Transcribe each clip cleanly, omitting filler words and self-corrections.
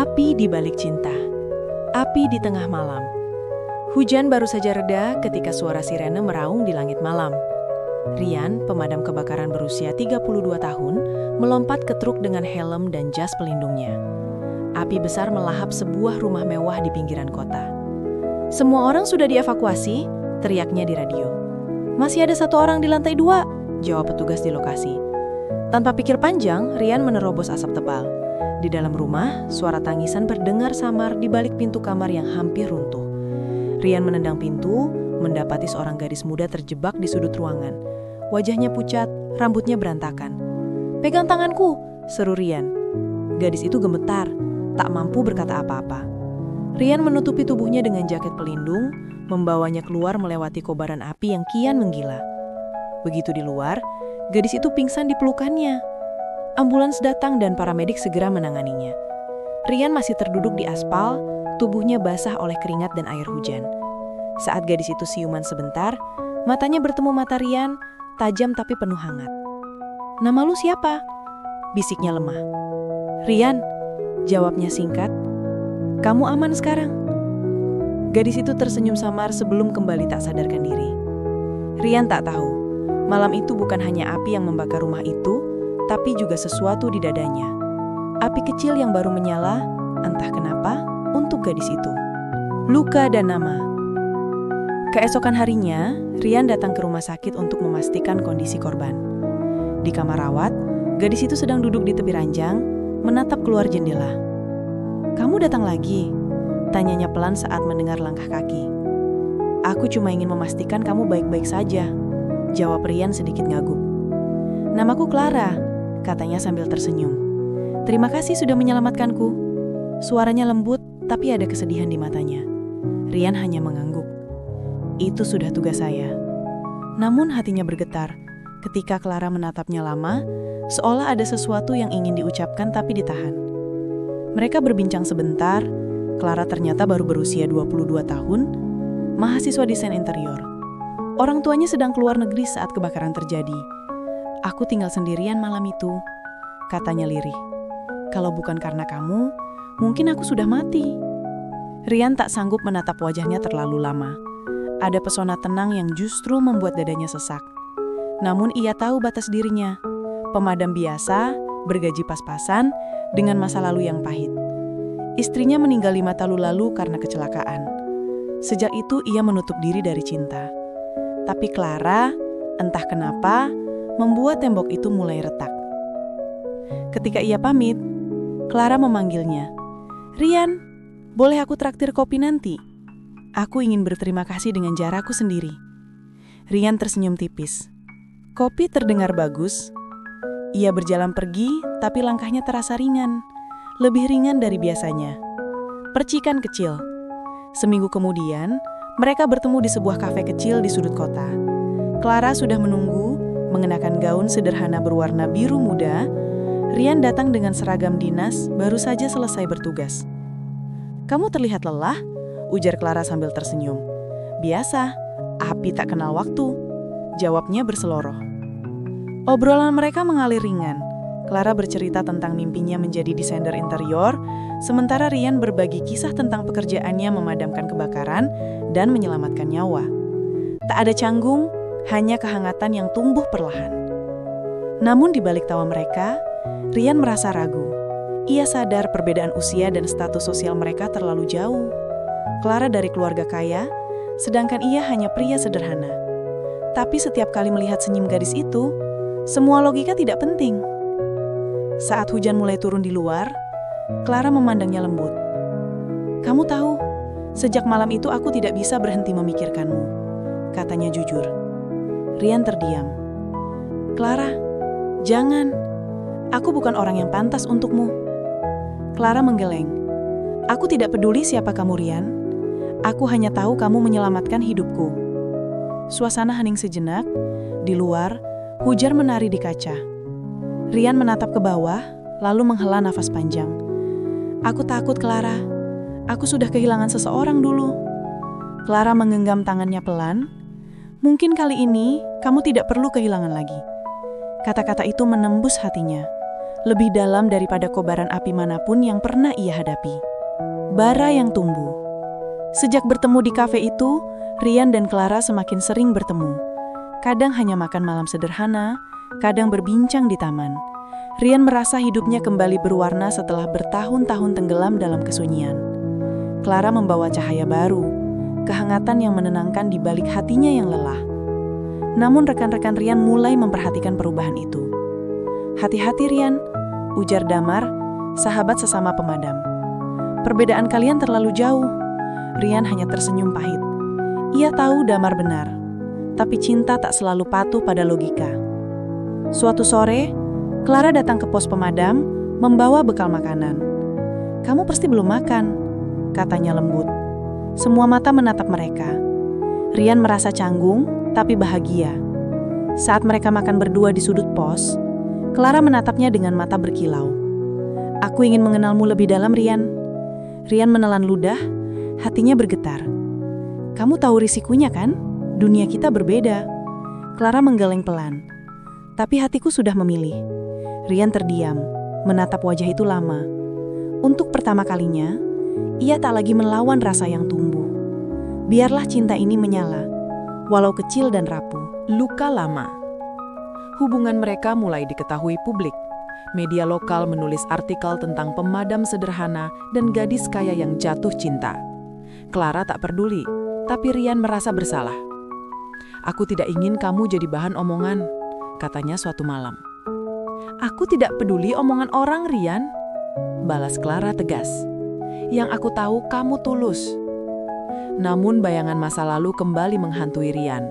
Api di balik cinta. Api di tengah malam. Hujan baru saja reda ketika suara sirene meraung di langit malam. Rian, pemadam kebakaran berusia 32 tahun, melompat ke truk dengan helm dan jas pelindungnya. Api besar melahap sebuah rumah mewah di pinggiran kota. "Semua orang sudah dievakuasi," teriaknya di radio. "Masih ada satu orang di lantai 2, jawab petugas di lokasi. Tanpa pikir panjang, Rian menerobos asap tebal. Di dalam rumah, suara tangisan berdengar samar di balik pintu kamar yang hampir runtuh. Rian menendang pintu, mendapati seorang gadis muda terjebak di sudut ruangan. Wajahnya pucat, rambutnya berantakan. "Pegang tanganku," seru Rian. Gadis itu gemetar, tak mampu berkata apa-apa. Rian menutupi tubuhnya dengan jaket pelindung, membawanya keluar melewati kobaran api yang kian menggila. Begitu di luar, gadis itu pingsan di pelukannya. Ambulans datang dan paramedik segera menanganinya. Rian masih terduduk di aspal, tubuhnya basah oleh keringat dan air hujan. Saat gadis itu siuman sebentar, matanya bertemu mata Rian, tajam tapi penuh hangat. "Nama lu siapa?" bisiknya lemah. "Rian," jawabnya singkat. "Kamu aman sekarang?" Gadis itu tersenyum samar sebelum kembali tak sadarkan diri. Rian tak tahu, malam itu bukan hanya api yang membakar rumah itu, tapi juga sesuatu di dadanya. Api kecil yang baru menyala, entah kenapa, untuk gadis itu. Luka dan nama. Keesokan harinya, Rian datang ke rumah sakit untuk memastikan kondisi korban. Di kamar rawat, gadis itu sedang duduk di tepi ranjang, menatap keluar jendela. "Kamu datang lagi?" tanyanya pelan saat mendengar langkah kaki. "Aku cuma ingin memastikan kamu baik-baik saja," jawab Rian sedikit ngagup. "Namaku Clara," katanya sambil tersenyum. "Terima kasih sudah menyelamatkanku." Suaranya lembut, tapi ada kesedihan di matanya. Rian hanya mengangguk. "Itu sudah tugas saya." Namun hatinya bergetar ketika Clara menatapnya lama, seolah ada sesuatu yang ingin diucapkan tapi ditahan. Mereka berbincang sebentar. Clara ternyata baru berusia 22 tahun, mahasiswa desain interior. Orang tuanya sedang keluar negeri saat kebakaran terjadi. "Aku tinggal sendirian malam itu," katanya lirih. "Kalau bukan karena kamu, mungkin aku sudah mati." Rian tak sanggup menatap wajahnya terlalu lama. Ada pesona tenang yang justru membuat dadanya sesak. Namun ia tahu batas dirinya. Pemadam biasa, bergaji pas-pasan, dengan masa lalu yang pahit. Istrinya meninggal 5 tahun lalu karena kecelakaan. Sejak itu ia menutup diri dari cinta. Tapi Clara, entah kenapa, membuat tembok itu mulai retak. Ketika ia pamit, Clara memanggilnya. "Rian, boleh aku traktir kopi nanti? Aku ingin berterima kasih dengan jaraku sendiri." Rian tersenyum tipis. Kopi terdengar bagus. Ia berjalan pergi, tapi langkahnya terasa ringan. Lebih ringan dari biasanya. Percikan kecil. Seminggu kemudian, mereka bertemu di sebuah kafe kecil di sudut kota. Clara sudah menunggu, mengenakan gaun sederhana berwarna biru muda. Rian datang dengan seragam dinas, baru saja selesai bertugas. "Kamu terlihat lelah," ujar Clara sambil tersenyum. "Biasa, api tak kenal waktu," jawabnya berseloroh. Obrolan mereka mengalir ringan. Clara bercerita tentang mimpinya menjadi desainer interior, sementara Rian berbagi kisah tentang pekerjaannya memadamkan kebakaran dan menyelamatkan nyawa. Tak ada canggung, hanya kehangatan yang tumbuh perlahan. Namun di balik tawa mereka, Rian merasa ragu. Ia sadar perbedaan usia dan status sosial mereka terlalu jauh. Clara dari keluarga kaya, sedangkan ia hanya pria sederhana. Tapi setiap kali melihat senyum gadis itu, semua logika tidak penting. Saat hujan mulai turun di luar, Clara memandangnya lembut. "Kamu tahu, sejak malam itu aku tidak bisa berhenti memikirkanmu," katanya jujur. Rian terdiam. "Clara, jangan. Aku bukan orang yang pantas untukmu." Clara menggeleng. "Aku tidak peduli siapa kamu, Rian. Aku hanya tahu kamu menyelamatkan hidupku." Suasana hening sejenak. Di luar, hujan menari di kaca. Rian menatap ke bawah, lalu menghela nafas panjang. "Aku takut, Clara. Aku sudah kehilangan seseorang dulu." Clara menggenggam tangannya pelan. "Mungkin kali ini kamu tidak perlu kehilangan lagi." Kata-kata itu menembus hatinya. lebih dalam daripada kobaran api manapun yang pernah ia hadapi. Bara yang tumbuh. Sejak bertemu di kafe itu, Rian dan Clara semakin sering bertemu. Kadang hanya makan malam sederhana, kadang berbincang di taman. Rian merasa hidupnya kembali berwarna setelah bertahun-tahun tenggelam dalam kesunyian. Clara membawa cahaya baru, kehangatan yang menenangkan di balik hatinya yang lelah. Namun rekan-rekan Rian mulai memperhatikan perubahan itu. "Hati-hati Rian," ujar Damar, sahabat sesama pemadam. "Perbedaan kalian terlalu jauh." Rian hanya tersenyum pahit. Ia tahu Damar benar, tapi cinta tak selalu patuh pada logika. Suatu sore, Clara datang ke pos pemadam, membawa bekal makanan. "Kamu pasti belum makan," katanya lembut. Semua mata menatap mereka. Rian merasa canggung, tapi bahagia. Saat mereka makan berdua di sudut pos, Clara menatapnya dengan mata berkilau. "Aku ingin mengenalmu lebih dalam, Rian." Rian menelan ludah, hatinya bergetar. "Kamu tahu risikonya kan? Dunia kita berbeda." Clara menggeleng pelan. Tapi hatiku sudah memilih. Rian terdiam, menatap wajah itu lama. Untuk pertama kalinya, ia tak lagi melawan rasa yang tumbuh. Biarlah cinta ini menyala, walau kecil dan rapuh. Luka lama. Hubungan mereka mulai diketahui publik. Media lokal menulis artikel tentang pemadam sederhana dan gadis kaya yang jatuh cinta. Clara tak peduli, tapi Rian merasa bersalah. "Aku tidak ingin kamu jadi bahan omongan," katanya suatu malam. "Aku tidak peduli omongan orang, Rian," balas Clara tegas. "Yang aku tahu kamu tulus." Namun bayangan masa lalu kembali menghantui Rian.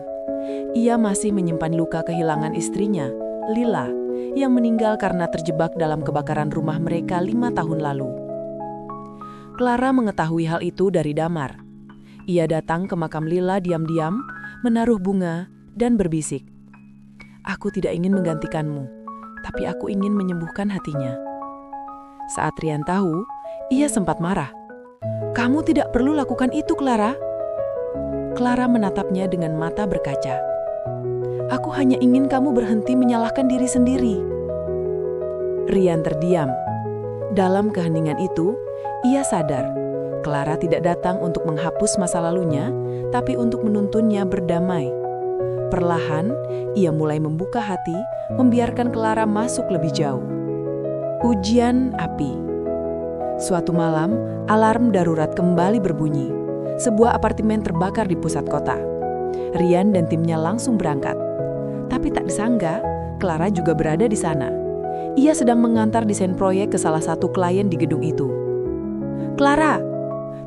Ia masih menyimpan luka kehilangan istrinya, Lila, yang meninggal karena terjebak dalam kebakaran rumah mereka 5 tahun lalu. Clara mengetahui hal itu dari Damar. Ia datang ke makam Lila diam-diam, menaruh bunga, dan berbisik, "Aku tidak ingin menggantikanmu, tapi aku ingin menyembuhkan hatinya." Saat Rian tahu, ia sempat marah. "Kamu tidak perlu lakukan itu, Clara." Clara menatapnya dengan mata berkaca. "Aku hanya ingin kamu berhenti menyalahkan diri sendiri." Rian terdiam. Dalam keheningan itu, ia sadar Clara tidak datang untuk menghapus masa lalunya, tapi untuk menuntunnya berdamai. Perlahan, ia mulai membuka hati, membiarkan Clara masuk lebih jauh. Ujian api. Suatu malam, alarm darurat kembali berbunyi. Sebuah apartemen terbakar di pusat kota. Rian dan timnya langsung berangkat. Tapi tak disangka, Clara juga berada di sana. Ia sedang mengantar desain proyek ke salah satu klien di gedung itu. "Clara!"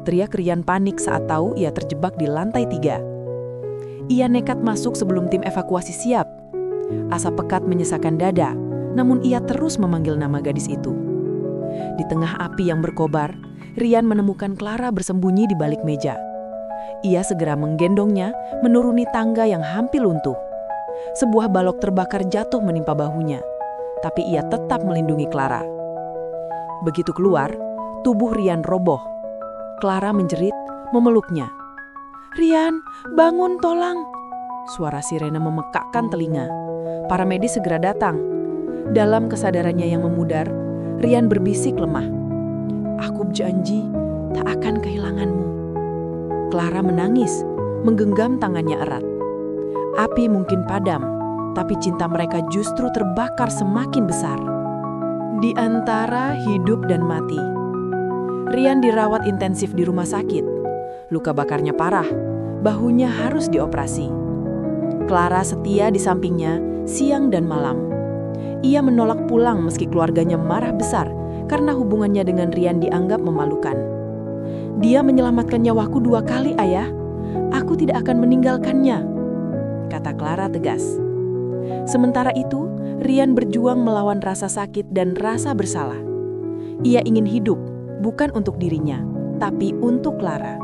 teriak Rian panik saat tahu ia terjebak di lantai 3. Ia nekat masuk sebelum tim evakuasi siap. Asap pekat menyesakan dada, namun ia terus memanggil nama gadis itu. Di tengah api yang berkobar, Rian menemukan Clara bersembunyi di balik meja. Ia segera menggendongnya menuruni tangga yang hampir luntuh. Sebuah balok terbakar jatuh menimpa bahunya, tapi ia tetap melindungi Clara. Begitu keluar, tubuh Rian roboh. Clara menjerit, memeluknya. "Rian, bangun, tolong!" Suara sirene memekakkan telinga. Para medis segera datang. Dalam kesadarannya yang memudar, Rian berbisik lemah, "Aku berjanji tak akan kehilanganmu." Clara menangis, menggenggam tangannya erat. Api mungkin padam, tapi cinta mereka justru terbakar semakin besar. Di antara hidup dan mati, Rian dirawat intensif di rumah sakit. Luka bakarnya parah, bahunya harus dioperasi. Clara setia di sampingnya siang dan malam. Ia menolak pulang meski keluarganya marah besar karena hubungannya dengan Rian dianggap memalukan. "Dia menyelamatkan nyawaku 2 kali, Ayah. Aku tidak akan meninggalkannya," kata Clara tegas. Sementara itu, Rian berjuang melawan rasa sakit dan rasa bersalah. Ia ingin hidup, bukan untuk dirinya, tapi untuk Clara.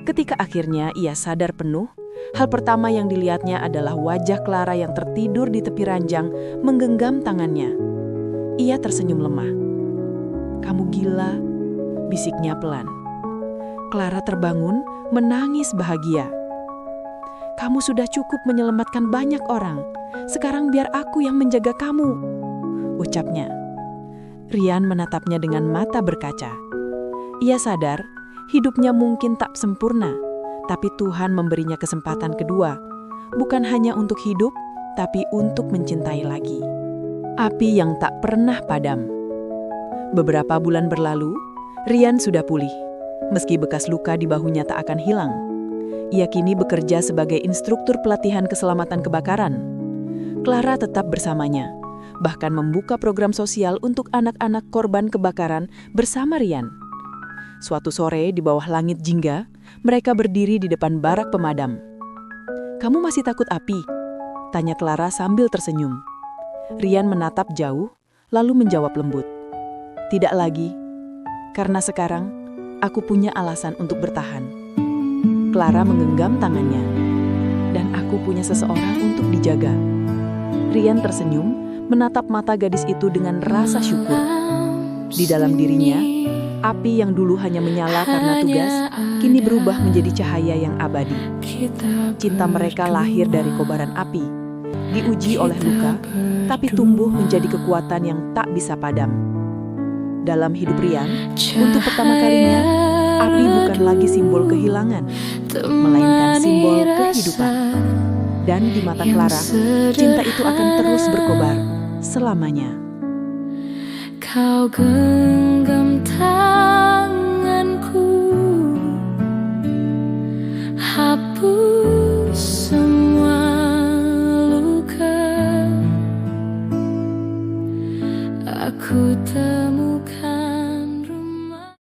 Ketika akhirnya ia sadar penuh, hal pertama yang dilihatnya adalah wajah Clara yang tertidur di tepi ranjang, menggenggam tangannya. Ia tersenyum lemah. "Kamu gila," bisiknya pelan. Clara terbangun, menangis bahagia. "Kamu sudah cukup menyelamatkan banyak orang. Sekarang biar aku yang menjaga kamu," ucapnya. Rian menatapnya dengan mata berkaca. Ia sadar hidupnya mungkin tak sempurna, tapi Tuhan memberinya kesempatan kedua, bukan hanya untuk hidup, tapi untuk mencintai lagi. Api yang tak pernah padam. Beberapa bulan berlalu, Rian sudah pulih. Meski bekas luka di bahunya tak akan hilang. Ia kini bekerja sebagai instruktur pelatihan keselamatan kebakaran. Clara tetap bersamanya, bahkan membuka program sosial untuk anak-anak korban kebakaran bersama Rian. Suatu sore di bawah langit jingga, mereka berdiri di depan barak pemadam. "Kamu masih takut api?" tanya Clara sambil tersenyum. Rian menatap jauh, lalu menjawab lembut, "Tidak lagi, karena sekarang aku punya alasan untuk bertahan." Clara menggenggam tangannya, "Dan aku punya seseorang untuk dijaga." Rian tersenyum, menatap mata gadis itu dengan rasa syukur. Di dalam dirinya, api yang dulu hanya menyala karena tugas, kini berubah menjadi cahaya yang abadi. Cinta mereka lahir dari kobaran api, diuji oleh luka, tapi tumbuh menjadi kekuatan yang tak bisa padam. Dalam hidup Rian, untuk pertama kalinya, api bukan lagi simbol kehilangan, melainkan simbol kehidupan. Dan di mata Clara, cinta itu akan terus berkobar selamanya. Kau genggam tangan